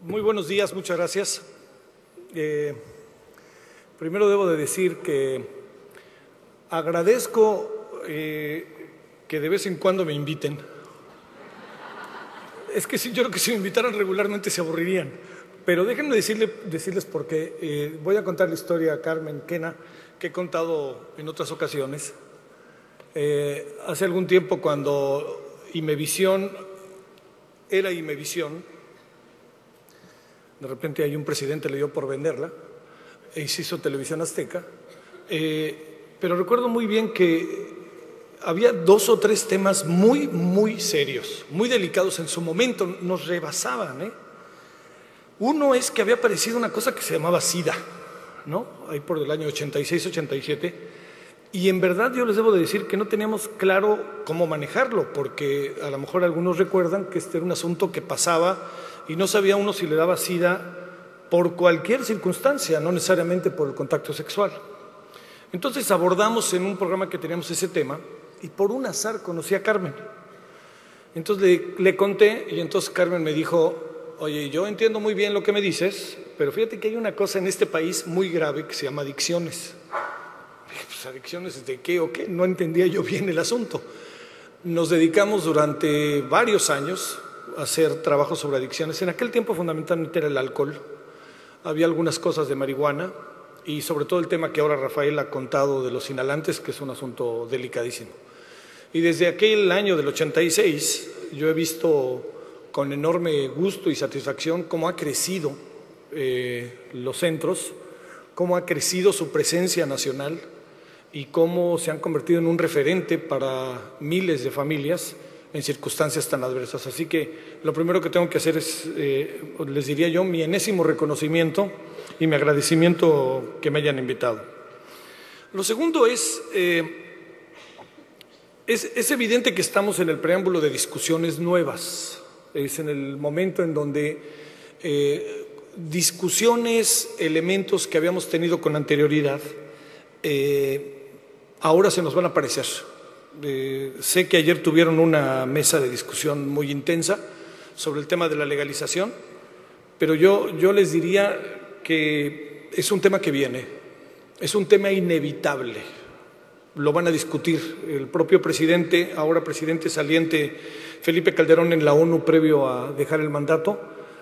Muy buenos días, muchas gracias. Primero debo de decir que agradezco que de vez en cuando me inviten. Es que yo creo que si me invitaran regularmente se aburrirían. Pero déjenme decirles por qué. Voy a contar la historia a Carmen Quena, que he contado en otras ocasiones. Hace algún tiempo, cuando Imevisión era Imevisión, de repente hay un presidente le dio por venderla y se hizo Televisión Azteca. Pero recuerdo muy bien que había 2 o 3 temas muy serios, muy delicados en su momento, nos rebasaban. Uno es que había aparecido una cosa que se llamaba SIDA, ¿no? Ahí por el año 86, 87. Y en verdad yo les debo de decir que no teníamos claro cómo manejarlo, porque a lo mejor algunos recuerdan que este era un asunto que pasaba y no sabía uno si le daba SIDA por cualquier circunstancia, no necesariamente por el contacto sexual. Entonces abordamos en un programa que teníamos ese tema y por un azar conocí a Carmen. Entonces le conté y entonces Carmen me dijo: oye, yo entiendo muy bien lo que me dices, pero fíjate que hay una cosa en este país muy grave que se llama adicciones. Dije, pues, ¿adicciones de qué o qué? No entendía yo bien el asunto. Nos dedicamos durante varios años a hacer trabajo sobre adicciones. En aquel tiempo fundamentalmente era el alcohol. Había algunas cosas de marihuana y sobre todo el tema que ahora Rafael ha contado de los inhalantes, que es un asunto delicadísimo. Y desde aquel año del 86 yo he visto con enorme gusto y satisfacción cómo ha crecido los centros, cómo ha crecido su presencia nacional y cómo se han convertido en un referente para miles de familias en circunstancias tan adversas. Así que lo primero que tengo que hacer es, les diría yo, mi enésimo reconocimiento y mi agradecimiento que me hayan invitado. Lo segundo es evidente que estamos en el preámbulo de discusiones nuevas. Es en el momento en donde discusiones, elementos que habíamos tenido con anterioridad, ahora se nos van a aparecer. Sé que ayer tuvieron una mesa de discusión muy intensa sobre el tema de la legalización, pero yo les diría que es un tema que viene, es un tema inevitable. Lo van a discutir el propio presidente, ahora presidente saliente Felipe Calderón, en la ONU previo a dejar el mandato,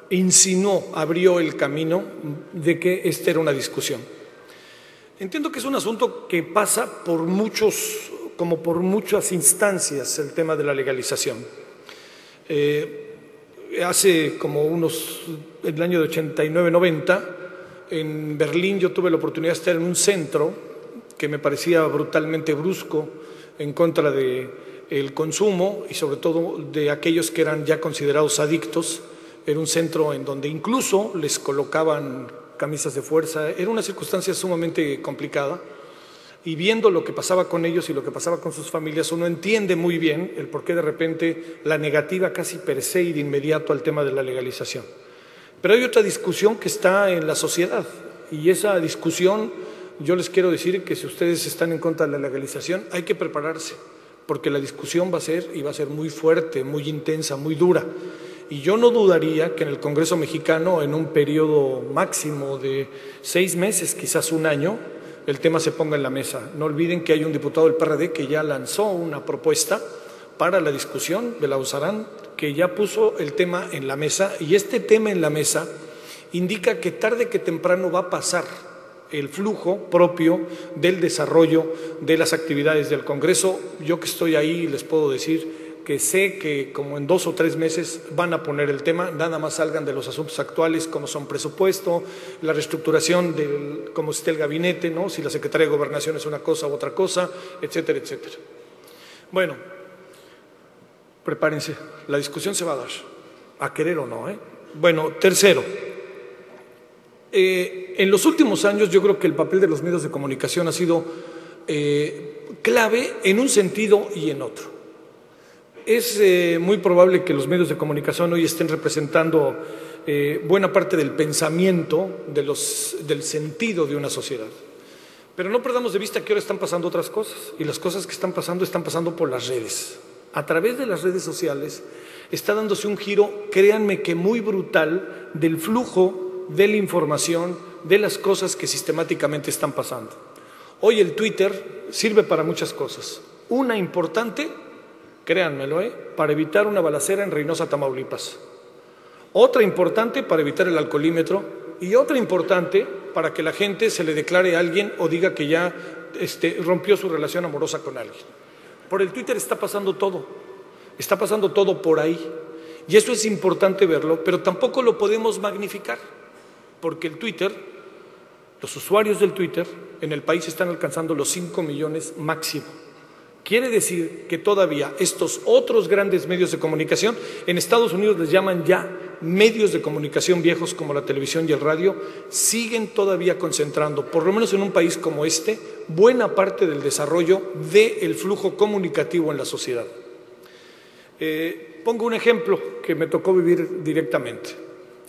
insinuó, abrió el camino de que esta era una discusión. Entiendo que es un asunto que pasa por muchas instancias, el tema de la legalización. Hace como en el año de 89-90, en Berlín yo tuve la oportunidad de estar en un centro que me parecía brutalmente brusco en contra del consumo y sobre todo de aquellos que eran ya considerados adictos. Era un centro en donde incluso les colocaban camisas de fuerza. Era una circunstancia sumamente complicada. Y viendo lo que pasaba con ellos y lo que pasaba con sus familias, uno entiende muy bien el por qué de repente la negativa casi per se y de inmediato al tema de la legalización. Pero hay otra discusión que está en la sociedad y esa discusión, yo les quiero decir que si ustedes están en contra de la legalización, hay que prepararse, porque la discusión va a ser muy fuerte, muy intensa, muy dura. Y yo no dudaría que en el Congreso mexicano, en un periodo máximo de 6 meses, quizás un año, el tema se ponga en la mesa. No olviden que hay un diputado del PRD que ya lanzó una propuesta para la discusión de la USARAN, que ya puso el tema en la mesa, y este tema en la mesa indica que tarde que temprano va a pasar el flujo propio del desarrollo de las actividades del Congreso. Yo que estoy ahí les puedo decir que sé que como en 2 o 3 meses van a poner el tema, nada más salgan de los asuntos actuales como son presupuesto, la reestructuración de cómo esté el gabinete, ¿no? Si la Secretaría de Gobernación es una cosa u otra cosa, etcétera, etcétera. Bueno, prepárense, la discusión se va a dar, a querer o no. Bueno, tercero, en los últimos años yo creo que el papel de los medios de comunicación ha sido clave en un sentido y en otro. Es muy probable que los medios de comunicación hoy estén representando buena parte del pensamiento, del sentido de una sociedad. Pero no perdamos de vista que ahora están pasando otras cosas, y las cosas que están pasando por las redes. a través de las redes sociales, está dándose un giro, créanme que muy brutal, del flujo de la información, de las cosas que sistemáticamente están pasando. Hoy el Twitter sirve para muchas cosas. Una importante, créanmelo, para evitar una balacera en Reynosa, Tamaulipas. Otra importante para evitar el alcoholímetro y otra importante para que la gente se le declare a alguien o diga que ya rompió su relación amorosa con alguien. Por el Twitter está pasando todo por ahí. Y eso es importante verlo, pero tampoco lo podemos magnificar, porque el Twitter, los usuarios del Twitter en el país están alcanzando los 5 millones máximo. Quiere decir que todavía estos otros grandes medios de comunicación, en Estados Unidos les llaman ya medios de comunicación viejos como la televisión y el radio, siguen todavía concentrando, por lo menos en un país como este, buena parte del desarrollo del flujo comunicativo en la sociedad. Pongo un ejemplo que me tocó vivir directamente.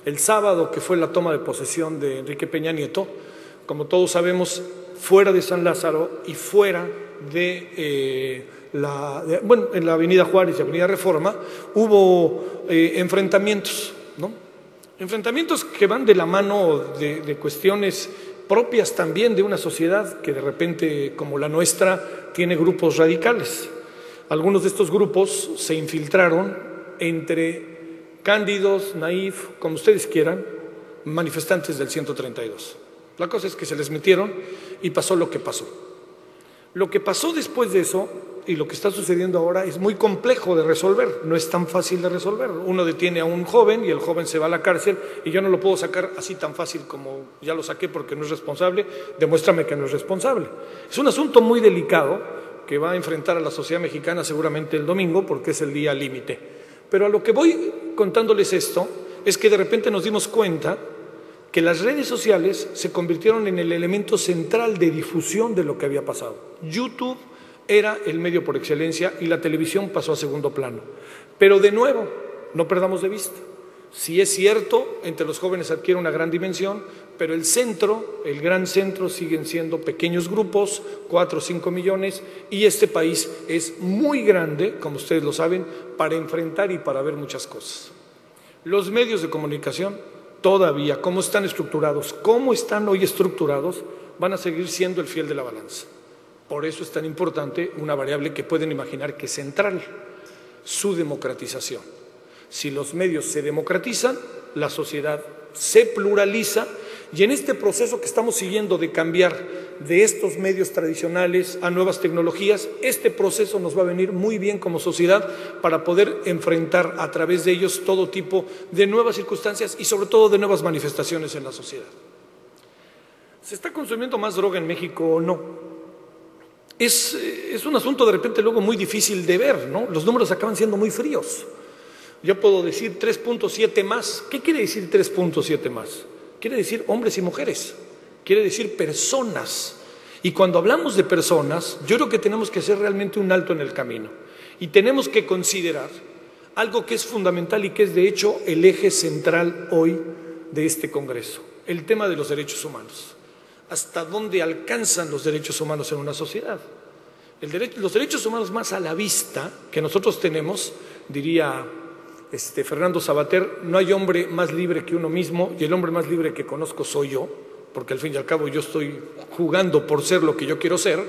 El sábado, que fue la toma de posesión de Enrique Peña Nieto, como todos sabemos, fuera de San Lázaro y fuera en la Avenida Juárez y Avenida Reforma, hubo enfrentamientos, ¿no? Enfrentamientos que van de la mano de cuestiones propias también de una sociedad que de repente, como la nuestra, tiene grupos radicales. Algunos de estos grupos se infiltraron entre cándidos, naif, como ustedes quieran, manifestantes del 132. La cosa es que se les metieron y pasó lo que pasó. Lo que pasó después de eso y lo que está sucediendo ahora es muy complejo de resolver, no es tan fácil de resolver. Uno detiene a un joven y el joven se va a la cárcel y yo no lo puedo sacar así tan fácil como ya lo saqué porque no es responsable, demuéstrame que no es responsable. Es un asunto muy delicado que va a enfrentar a la sociedad mexicana seguramente el domingo porque es el día límite. Pero a lo que voy contándoles esto es que de repente nos dimos cuenta que las redes sociales se convirtieron en el elemento central de difusión de lo que había pasado. YouTube era el medio por excelencia y la televisión pasó a segundo plano. Pero de nuevo, no perdamos de vista. Sí es cierto, entre los jóvenes adquiere una gran dimensión, pero el centro, el gran centro, siguen siendo pequeños grupos, 4 o 5 millones, y este país es muy grande, como ustedes lo saben, para enfrentar y para ver muchas cosas. Los medios de comunicación todavía, cómo están estructurados, cómo están hoy estructurados, van a seguir siendo el fiel de la balanza. Por eso es tan importante una variable que pueden imaginar que es central, su democratización. Si los medios se democratizan, la sociedad se pluraliza y en este proceso que estamos siguiendo de cambiar de estos medios tradicionales a nuevas tecnologías, este proceso nos va a venir muy bien como sociedad para poder enfrentar a través de ellos todo tipo de nuevas circunstancias y sobre todo de nuevas manifestaciones en la sociedad. ¿Se está consumiendo más droga en México o no? Es un asunto de repente luego muy difícil de ver, ¿no? Los números acaban siendo muy fríos. Yo puedo decir 3.7 más. ¿Qué quiere decir 3.7 más? Quiere decir hombres y mujeres, quiere decir personas. Y cuando hablamos de personas, yo creo que tenemos que hacer realmente un alto en el camino. Y tenemos que considerar algo que es fundamental y que es de hecho el eje central hoy de este Congreso, el tema de los derechos humanos. ¿Hasta dónde alcanzan los derechos humanos en una sociedad? Los derechos humanos más a la vista que nosotros tenemos, diría Fernando Sabater, no hay hombre más libre que uno mismo y el hombre más libre que conozco soy yo, porque al fin y al cabo yo estoy jugando por ser lo que yo quiero ser,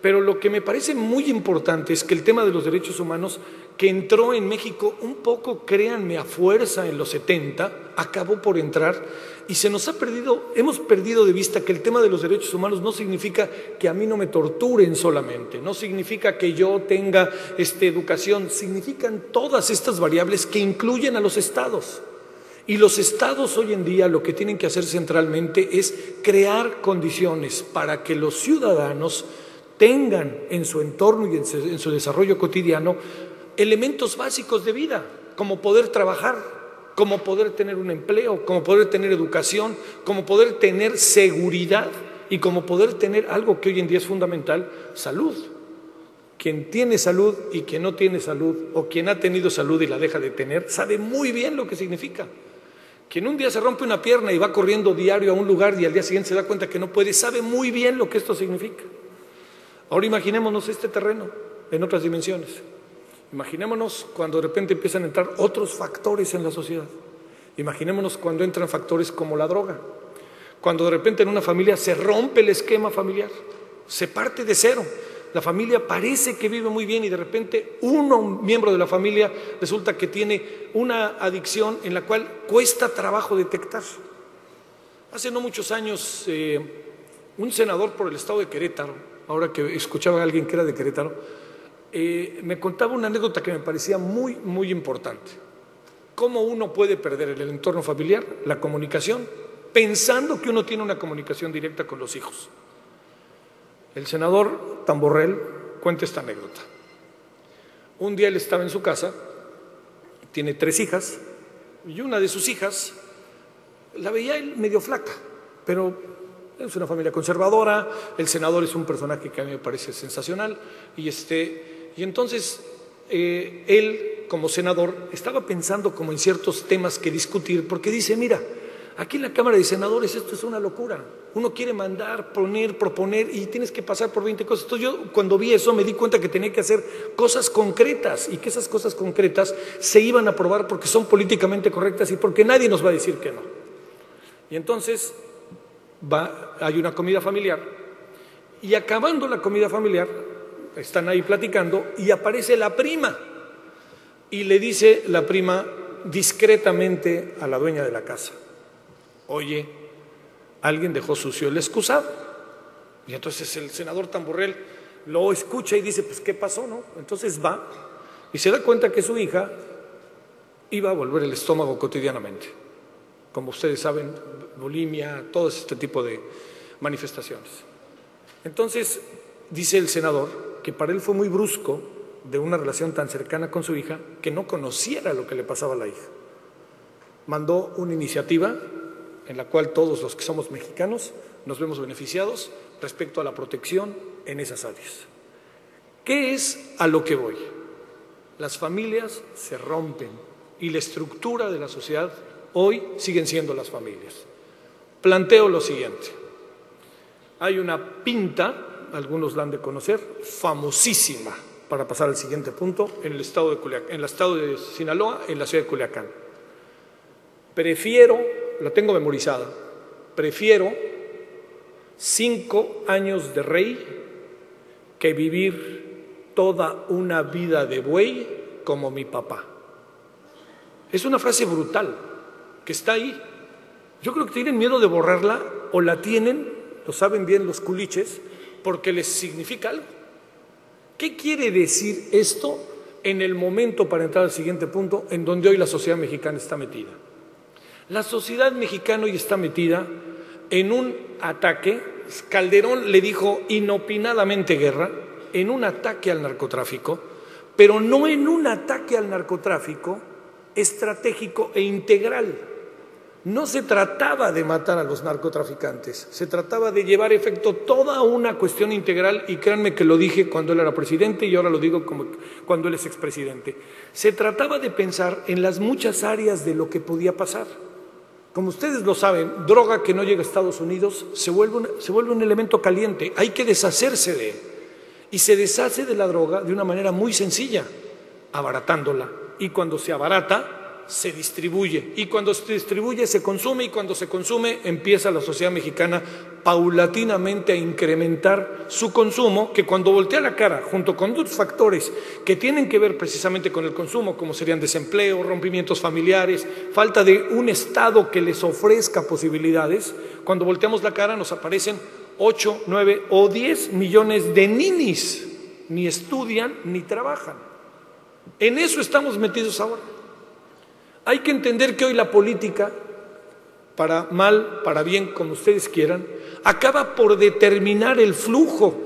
pero lo que me parece muy importante es que el tema de los derechos humanos, que entró en México un poco, créanme, a fuerza en los 70, acabó por entrar y se nos ha perdido, hemos perdido de vista que el tema de los derechos humanos no significa que a mí no me torturen solamente, no significa que yo tenga educación, significan todas estas variables que incluyen a los estados. Y los estados hoy en día lo que tienen que hacer centralmente es crear condiciones para que los ciudadanos tengan en su entorno y en su desarrollo cotidiano elementos básicos de vida, como poder trabajar, como poder tener un empleo, como poder tener educación, como poder tener seguridad y como poder tener algo que hoy en día es fundamental, salud. Quien tiene salud y quien no tiene salud, o quien ha tenido salud y la deja de tener, sabe muy bien lo que significa. Quien un día se rompe una pierna y va corriendo diario a un lugar y al día siguiente se da cuenta que no puede, sabe muy bien lo que esto significa. Ahora imaginémonos este terreno en otras dimensiones. Imaginémonos cuando de repente empiezan a entrar otros factores en la sociedad. Imaginémonos cuando entran factores como la droga, cuando de repente en una familia se rompe el esquema familiar, se parte de cero. La familia parece que vive muy bien y de repente un miembro de la familia resulta que tiene una adicción en la cual cuesta trabajo detectar. Hace no muchos años, un senador por el estado de Querétaro, ahora que escuchaba a alguien que era de Querétaro, me contaba una anécdota que me parecía muy, muy importante. ¿Cómo uno puede perder en el entorno familiar la comunicación pensando que uno tiene una comunicación directa con los hijos? El senador Tamborrell cuenta esta anécdota. Un día él estaba en su casa, tiene 3 hijas, y una de sus hijas la veía él medio flaca, pero es una familia conservadora, el senador es un personaje que a mí me parece sensacional, y entonces él, como senador, estaba pensando como en ciertos temas que discutir, porque dice, mira, aquí en la Cámara de Senadores esto es una locura. Uno quiere mandar, poner, proponer y tienes que pasar por 20 cosas. Entonces yo cuando vi eso me di cuenta que tenía que hacer cosas concretas y que esas cosas concretas se iban a aprobar porque son políticamente correctas y porque nadie nos va a decir que no. Y entonces hay una comida familiar y acabando la comida familiar están ahí platicando y aparece la prima y le dice la prima discretamente a la dueña de la casa: oye, alguien dejó sucio el excusado. Y entonces el senador Tamborrell lo escucha y dice, pues ¿qué pasó, no? Entonces va y se da cuenta que su hija iba a volver el estómago cotidianamente. Como ustedes saben, bulimia, todo este tipo de manifestaciones. Entonces dice el senador que para él fue muy brusco de una relación tan cercana con su hija que no conociera lo que le pasaba a la hija. Mandó una iniciativa en la cual todos los que somos mexicanos nos vemos beneficiados respecto a la protección en esas áreas. ¿Qué es a lo que voy? Las familias se rompen y la estructura de la sociedad hoy siguen siendo las familias. Planteo lo siguiente. Hay una pinta, algunos la han de conocer, famosísima, para pasar al siguiente punto, en el estado de Culiacán, en el estado de Sinaloa, en la ciudad de Culiacán. La tengo memorizada, prefiero 5 años de rey que vivir toda una vida de buey como mi papá. Es una frase brutal que está ahí. Yo creo que tienen miedo de borrarla o la tienen, lo saben bien los culiches, porque les significa algo. ¿Qué quiere decir esto en el momento, para entrar al siguiente punto, en donde hoy la sociedad mexicana está metida? La sociedad mexicana hoy está metida en un ataque, Calderón le dijo inopinadamente guerra, en un ataque al narcotráfico, pero no en un ataque al narcotráfico estratégico e integral. No se trataba de matar a los narcotraficantes, se trataba de llevar a efecto toda una cuestión integral, y créanme que lo dije cuando él era presidente y ahora lo digo como cuando él es expresidente. Se trataba de pensar en las muchas áreas de lo que podía pasar. Como ustedes lo saben, droga que no llega a Estados Unidos se vuelve un elemento caliente, hay que deshacerse de él. Y se deshace de la droga de una manera muy sencilla, abaratándola. Y cuando se abarata, se distribuye. Y cuando se distribuye, se consume. Y cuando se consume, empieza la sociedad mexicana paulatinamente a incrementar su consumo, que cuando voltea la cara, junto con otros factores que tienen que ver precisamente con el consumo, como serían desempleo, rompimientos familiares, falta de un Estado que les ofrezca posibilidades, cuando volteamos la cara nos aparecen 8, 9 o 10 millones de ninis, ni estudian ni trabajan. En eso estamos metidos ahora. Hay que entender que hoy la política, para mal, para bien, como ustedes quieran, acaba por determinar el flujo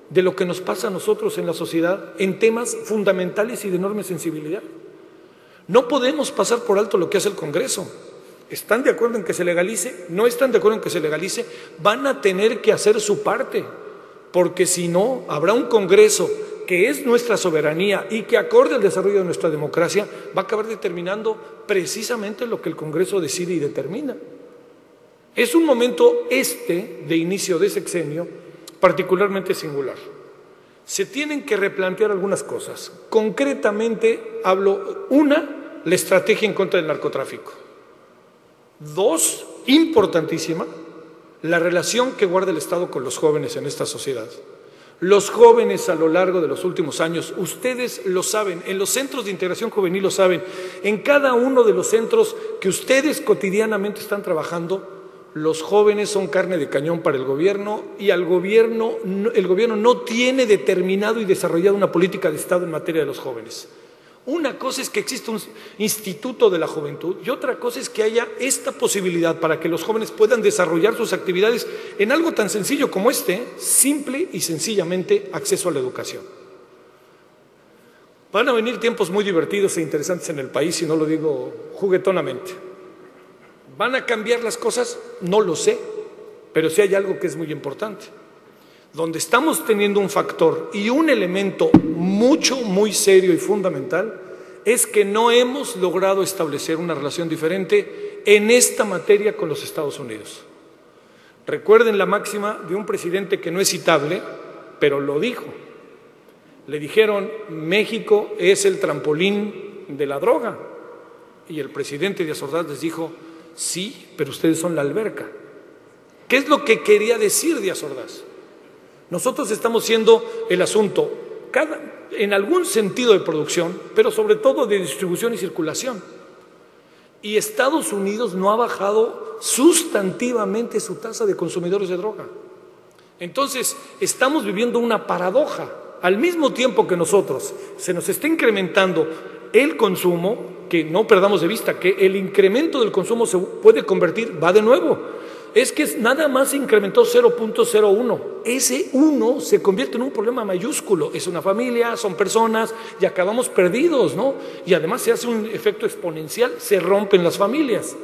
de lo que nos pasa a nosotros en la sociedad en temas fundamentales y de enorme sensibilidad. No podemos pasar por alto lo que hace el Congreso. ¿Están de acuerdo en que se legalice? ¿No están de acuerdo en que se legalice? Van a tener que hacer su parte, porque si no, habrá un Congreso que es nuestra soberanía y que acorde al desarrollo de nuestra democracia va a acabar determinando precisamente lo que el Congreso decide y determina. Es un momento de inicio de sexenio particularmente singular. se tienen que replantear algunas cosas. Concretamente hablo, una, la estrategia en contra del narcotráfico. Dos, importantísima, la relación que guarda el Estado con los jóvenes en esta sociedad. Los jóvenes a lo largo de los últimos años, ustedes lo saben, en los centros de integración juvenil lo saben, en cada uno de los centros que ustedes cotidianamente están trabajando, los jóvenes son carne de cañón para el gobierno y el gobierno no tiene determinado y desarrollado una política de Estado en materia de los jóvenes. Una cosa es que exista un instituto de la juventud y otra cosa es que haya esta posibilidad para que los jóvenes puedan desarrollar sus actividades en algo tan sencillo como simple y sencillamente acceso a la educación. Van a venir tiempos muy divertidos e interesantes en el país, y no lo digo juguetonamente. ¿Van a cambiar las cosas? No lo sé, pero sí hay algo que es muy importante. Donde estamos teniendo un factor y un elemento muy serio y fundamental es que no hemos logrado establecer una relación diferente en esta materia con los Estados Unidos. Recuerden la máxima de un presidente que no es citable, pero lo dijo. Le dijeron, México es el trampolín de la droga. Y el presidente Díaz Ordaz les dijo, sí, pero ustedes son la alberca. ¿Qué es lo que quería decir Díaz Ordaz? Nosotros estamos siendo el asunto, en algún sentido de producción, pero sobre todo de distribución y circulación. Y Estados Unidos no ha bajado sustantivamente su tasa de consumidores de droga. Entonces, estamos viviendo una paradoja. Al mismo tiempo que nosotros se nos está incrementando el consumo, que no perdamos de vista que el incremento del consumo se puede convertir, va de nuevo. Es que nada más se incrementó 0.01. Ese 1 se convierte en un problema mayúsculo. Es una familia, son personas y acabamos perdidos, ¿no? Y además se hace un efecto exponencial, se rompen las familias.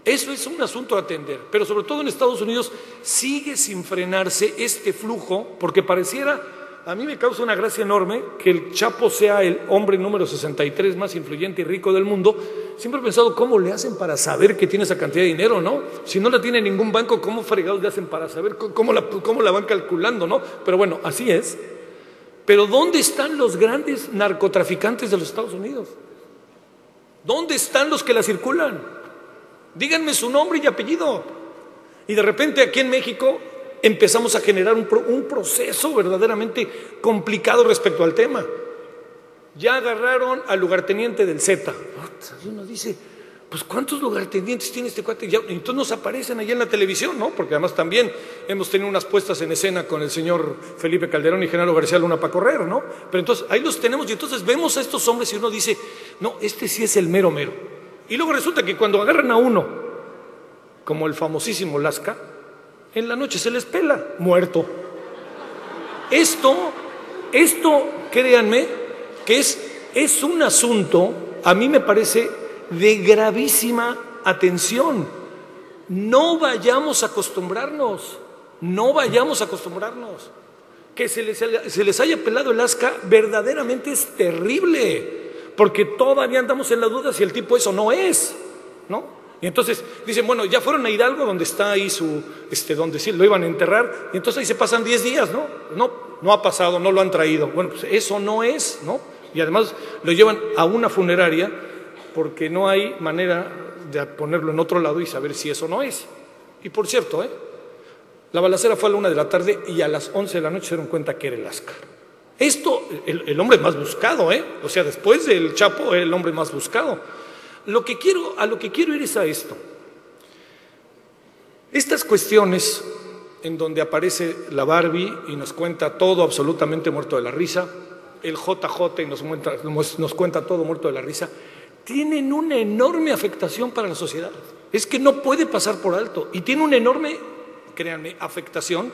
Eso es un asunto a atender. Pero sobre todo en Estados Unidos sigue sin frenarse este flujo, porque pareciera, a mí me causa una gracia enorme que el Chapo sea el hombre número 63 más influyente y rico del mundo. Siempre he pensado, ¿cómo le hacen para saber que tiene esa cantidad de dinero, no? Si no la tiene ningún banco, ¿cómo fregados le hacen para saber? ¿Cómo la van calculando, no? Pero bueno, así es. Pero ¿dónde están los grandes narcotraficantes de los Estados Unidos? ¿Dónde están los que la circulan? Díganme su nombre y apellido. Y de repente aquí en México empezamos a generar un proceso verdaderamente complicado respecto al tema. Ya agarraron al lugarteniente del Z. Uno dice, pues ¿cuántos lugartenientes tiene este cuate? Y entonces nos aparecen allá en la televisión, ¿no? Porque además también hemos tenido unas puestas en escena con el señor Felipe Calderón y Genaro García Luna para correr, ¿no? Pero entonces ahí los tenemos y entonces vemos a estos hombres y uno dice, no, este sí es el mero mero. Y luego resulta que cuando agarran a uno, como el famosísimo Lasca, en la noche se les pela, muerto. Esto, créanme, que es un asunto, a mí me parece, de gravísima atención. No vayamos a acostumbrarnos. Que se les haya pelado el asca verdaderamente es terrible, porque todavía andamos en la duda si el tipo eso no es, ¿no? Y entonces dicen, bueno, ya fueron a Hidalgo, donde está ahí donde sí lo iban a enterrar, y entonces ahí se pasan 10 días, ¿no? No ha pasado, no lo han traído. Bueno, pues eso no es, ¿no? Y además lo llevan a una funeraria porque no hay manera de ponerlo en otro lado y saber si eso no es. Y por cierto, la balacera fue a la 1 de la tarde y a las 11 de la noche se dieron cuenta que era el Lasca. Esto, el hombre más buscado, o sea, después del Chapo, el hombre más buscado. A lo que quiero ir es a esto. Estas cuestiones en donde aparece la Barbie y nos cuenta todo absolutamente muerto de la risa, el JJ y nos cuenta todo muerto de la risa, tienen una enorme afectación para la sociedad. Es que no puede pasar por alto y tiene una enorme, créanme, afectación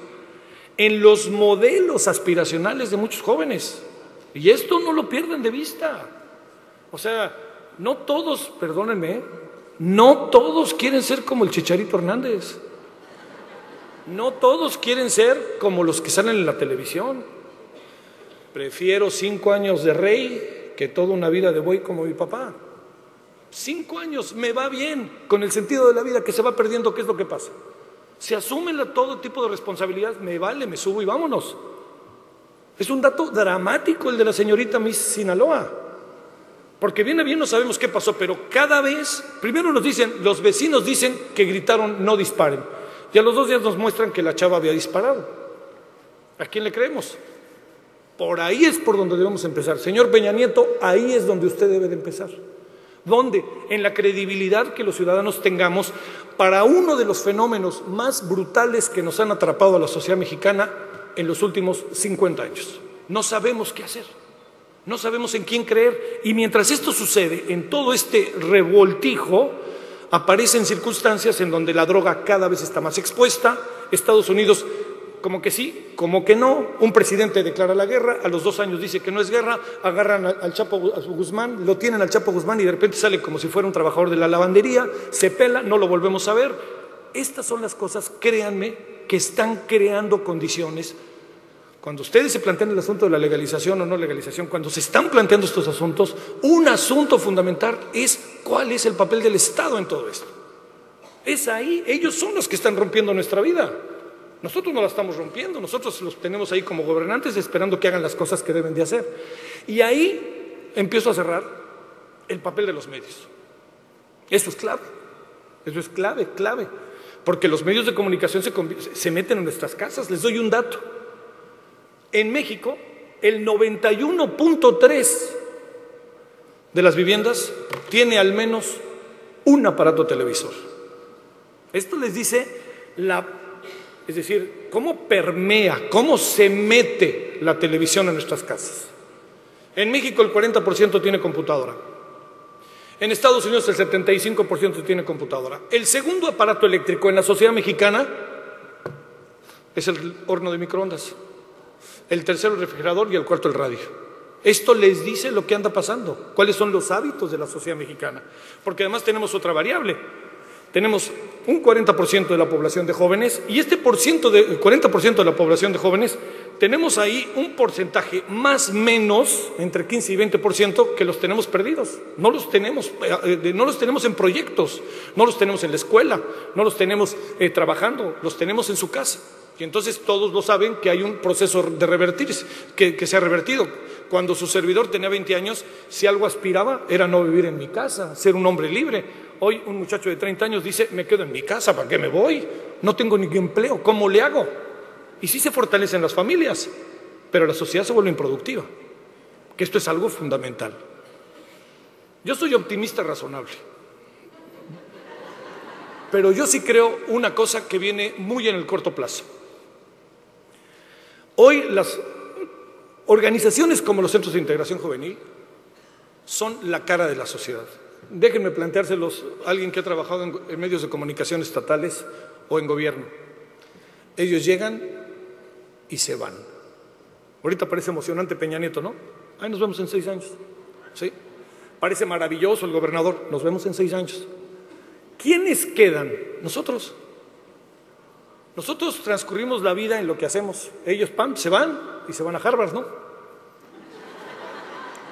en los modelos aspiracionales de muchos jóvenes. Y esto no lo pierdan de vista. O sea, no todos, perdónenme, no todos quieren ser como el Chicharito Hernández. No todos quieren ser como los que salen en la televisión. Prefiero 5 años de rey que toda una vida de buey como mi papá. 5 años me va bien con el sentido de la vida que se va perdiendo. ¿Qué es lo que pasa? Se asumen todo tipo de responsabilidades, me vale, me subo y vámonos. Es un dato dramático el de la señorita Miss Sinaloa. Porque bien a bien no sabemos qué pasó, pero cada vez, primero nos dicen, los vecinos dicen que gritaron no disparen. Y a los 2 días nos muestran que la chava había disparado. ¿A quién le creemos? Por ahí es por donde debemos empezar. Señor Peña Nieto, ahí es donde usted debe de empezar. ¿Dónde? En la credibilidad que los ciudadanos tengamos para uno de los fenómenos más brutales que nos han atrapado a la sociedad mexicana en los últimos 50 años. No sabemos qué hacer. No sabemos en quién creer, y mientras esto sucede, en todo este revoltijo, aparecen circunstancias en donde la droga cada vez está más expuesta. Estados Unidos, como que sí, como que no. Un presidente declara la guerra, a los 2 años dice que no es guerra, agarran al Chapo Guzmán, lo tienen al Chapo Guzmán y de repente sale como si fuera un trabajador de la lavandería, se pela, no lo volvemos a ver. Estas son las cosas, créanme, que están creando condiciones. Cuando ustedes se plantean el asunto de la legalización o no legalización, cuando se están planteando estos asuntos, un asunto fundamental es cuál es el papel del Estado en todo esto. Es ahí, ellos son los que están rompiendo nuestra vida. Nosotros no la estamos rompiendo, nosotros los tenemos ahí como gobernantes esperando que hagan las cosas que deben de hacer. Y ahí empiezo a cerrar el papel de los medios. Eso es clave, clave, porque los medios de comunicación se meten en nuestras casas. Les doy un dato. En México, el 91.3% de las viviendas tiene al menos un aparato televisor. Esto les dice es decir, cómo permea, cómo se mete la televisión en nuestras casas. En México el 40% tiene computadora. En Estados Unidos el 75% tiene computadora. El segundo aparato eléctrico en la sociedad mexicana es el horno de microondas. El tercero el refrigerador y el cuarto el radio. Esto les dice lo que anda pasando, cuáles son los hábitos de la sociedad mexicana. Porque además tenemos otra variable. Tenemos un 40% de la población de jóvenes, y el 40% de la población de jóvenes, tenemos ahí un porcentaje más o menos, entre 15 y 20%, que los tenemos perdidos. No los tenemos en proyectos, no los tenemos en la escuela, no los tenemos trabajando, los tenemos en su casa. Y entonces todos lo saben que hay un proceso de revertirse, que se ha revertido. Cuando su servidor tenía 20 años, si algo aspiraba era no vivir en mi casa, ser un hombre libre. Hoy un muchacho de 30 años dice, me quedo en mi casa, ¿para qué me voy? No tengo ni empleo, ¿cómo le hago? Y sí se fortalecen las familias, pero la sociedad se vuelve improductiva, que esto es algo fundamental. Yo soy optimista razonable, pero yo sí creo una cosa que viene muy en el corto plazo. Hoy las organizaciones como los centros de integración juvenil son la cara de la sociedad. Déjenme planteárselos a alguien que ha trabajado en medios de comunicación estatales o en gobierno. Ellos llegan y se van. Ahorita parece emocionante Peña Nieto, ¿no? Ahí nos vemos en 6 años. ¿Sí? Parece maravilloso el gobernador, nos vemos en 6 años. ¿Quiénes quedan? Nosotros. Nosotros transcurrimos la vida en lo que hacemos. Ellos se van y se van a Harvard, ¿no?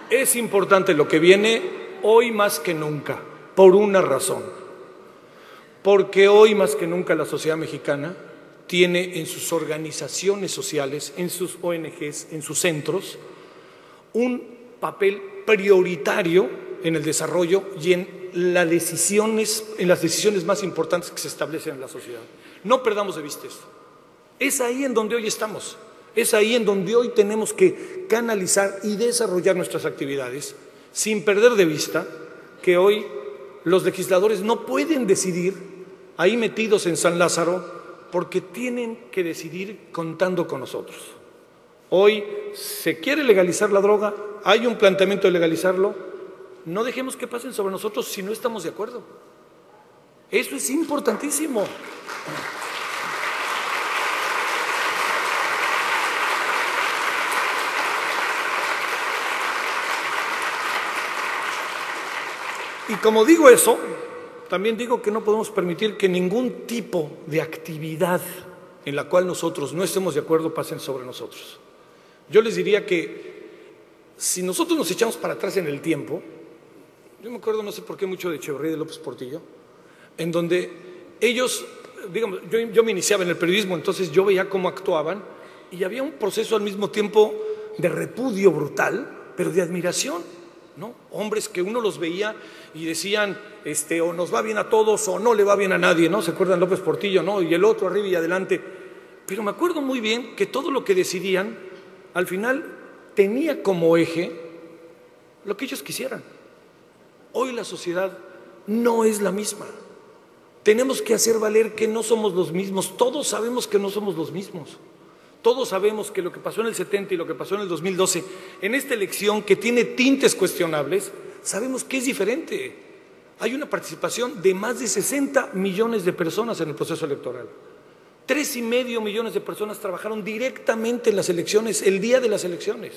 Es importante lo que viene hoy más que nunca, por una razón. Porque hoy más que nunca la sociedad mexicana tiene en sus organizaciones sociales, en sus ONGs, en sus centros, un papel prioritario en el desarrollo y en las decisiones más importantes que se establecen en la sociedad. No perdamos de vista esto. Es ahí en donde hoy estamos. Es ahí en donde hoy tenemos que canalizar y desarrollar nuestras actividades, sin perder de vista que hoy los legisladores no pueden decidir ahí metidos en San Lázaro, porque tienen que decidir contando con nosotros. Hoy se quiere legalizar la droga, hay un planteamiento de legalizarlo. No dejemos que pasen sobre nosotros si no estamos de acuerdo. Eso es importantísimo. Y como digo eso, también digo que no podemos permitir que ningún tipo de actividad en la cual nosotros no estemos de acuerdo pasen sobre nosotros. Yo les diría que si nosotros nos echamos para atrás en el tiempo, yo me acuerdo, no sé por qué, mucho de Echeverría y de López Portillo, en donde ellos, digamos, yo me iniciaba en el periodismo, entonces yo veía cómo actuaban y había un proceso al mismo tiempo de repudio brutal, pero de admiración, ¿no? Hombres que uno los veía y decían, o nos va bien a todos o no le va bien a nadie, ¿no? ¿Se acuerdan López Portillo, no? Y el otro arriba y adelante. Pero me acuerdo muy bien que todo lo que decidían, al final tenía como eje lo que ellos quisieran. Hoy la sociedad no es la misma. Tenemos que hacer valer que no somos los mismos. Todos sabemos que no somos los mismos. Todos sabemos que lo que pasó en el 70 y lo que pasó en el 2012, en esta elección que tiene tintes cuestionables, sabemos que es diferente. Hay una participación de más de 60 millones de personas en el proceso electoral. 3,5 millones de personas trabajaron directamente en las elecciones, el día de las elecciones.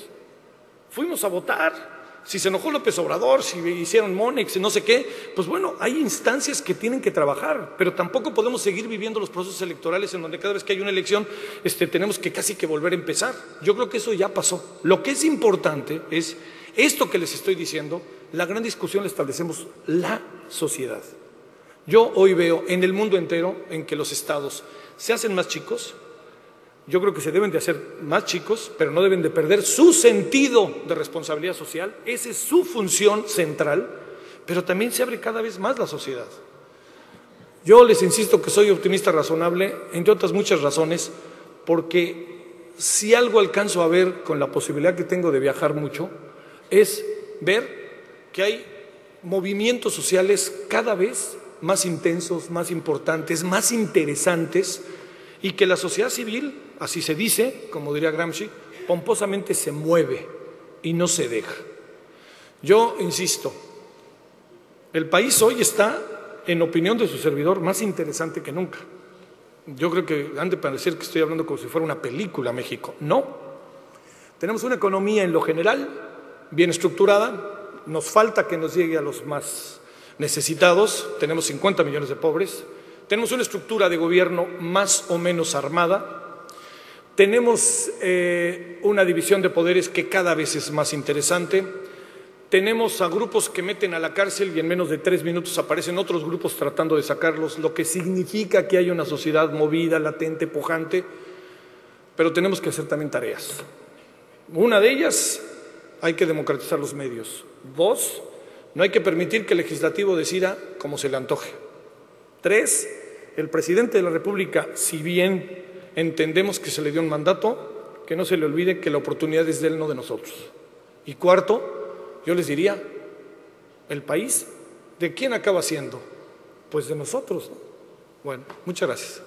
Fuimos a votar. Si se enojó López Obrador, si hicieron Monex, no sé qué, pues bueno, hay instancias que tienen que trabajar, pero tampoco podemos seguir viviendo los procesos electorales en donde cada vez que hay una elección tenemos que casi que volver a empezar. Yo creo que eso ya pasó. Lo que es importante es esto que les estoy diciendo, la gran discusión la establecemos la sociedad. Yo hoy veo en el mundo entero en que los estados se hacen más chicos. Yo creo que se deben de hacer más chicos, pero no deben de perder su sentido de responsabilidad social. Esa es su función central, pero también se abre cada vez más la sociedad. Yo les insisto que soy optimista razonable, entre otras muchas razones, porque si algo alcanzo a ver con la posibilidad que tengo de viajar mucho, es ver que hay movimientos sociales cada vez más intensos, más importantes, más interesantes, y que la sociedad civil, así se dice, como diría Gramsci, pomposamente se mueve y no se deja. Yo insisto, el país hoy está, en opinión de su servidor, más interesante que nunca. Yo creo que han de parecer que estoy hablando como si fuera una película México. No. Tenemos una economía en lo general bien estructurada, nos falta que nos llegue a los más necesitados, tenemos 50 millones de pobres. Tenemos una estructura de gobierno más o menos armada, tenemos una división de poderes que cada vez es más interesante, tenemos a grupos que meten a la cárcel y en menos de 3 minutos aparecen otros grupos tratando de sacarlos, lo que significa que hay una sociedad movida, latente, pujante, pero tenemos que hacer también tareas. Una de ellas, hay que democratizar los medios. 2, no hay que permitir que el legislativo decida como se le antoje. 3, el presidente de la República, si bien entendemos que se le dio un mandato, que no se le olvide que la oportunidad es de él, no de nosotros. Y 4, yo les diría, el país, ¿de quién acaba siendo? Pues de nosotros, ¿no? Bueno, muchas gracias.